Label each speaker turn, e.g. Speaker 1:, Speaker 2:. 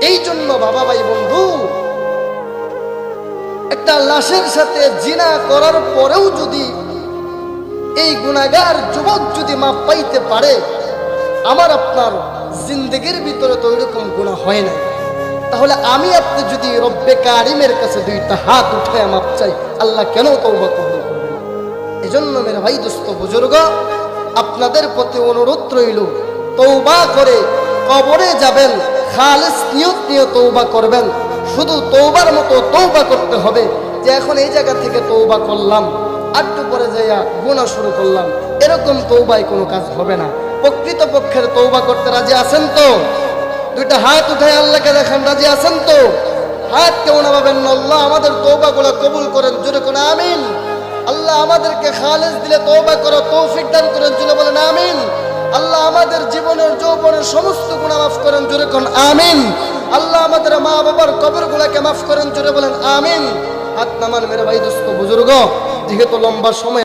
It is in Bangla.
Speaker 1: এই জন্য বাবা ভাই বন্ধু, একটা লাশের সাথে জিনা করার পরেও যদি এই গুনাহগার যুবক যদি মাপ পাইতে পারে, আমার আপনার জিন্দেগির ভিতরে তো ওইরকম গুনাহ হয় না, তাহলে আমি আপনি যদি রব্বে কারিমের কাছে দুইটা হাত উঠায় মাপ চাই, আল্লাহ কেন তওবা কবুল করবে না? এজন্য মেরে ভাই দোস্ত বুজুর্গ, আপনাদের প্রতি অনুরোধ রইল, তওবা করে কবরে যাবেন, খালিস নিয়ত নিয়ে তওবা করবেন। শুধু তওবার মতো তওবা করতে হবে যে এখন এই জায়গা থেকে তওবা করলাম, একটু পরে যাইয়া গুনাহ শুরু করলাম, এরকম তওবায় কোনো কাজ হবে না। প্রকৃতপক্ষের তওবা করতে রাজি আছেন তো? দুইটা হাত উঠায় আল্লাহকে দেখান, রাজি আছেন তো? হাত কেউ নামাবেন না। আল্লাহ আমাদের তওবাগুলো কবুল করেন, জোরে কোন আমিন। আল্লাহ আমাদেরকে খালেস দিলে তওবা করো তৌফিক দান করেন, জোরে বলেন আমিন। আল্লাহ আমাদের জীবনের যৌবনের সমস্ত গুনাহ মাফ করেন, জোরে কোন আমিন। আল্লাহ আমাদের মা বাবার কবরগুলোকে মাফ করেন, জোরে বলেন আমিন। হাত নামান মেরে ভাই দোস্ত বুজুর্গ, যেহেতু লম্বা সময়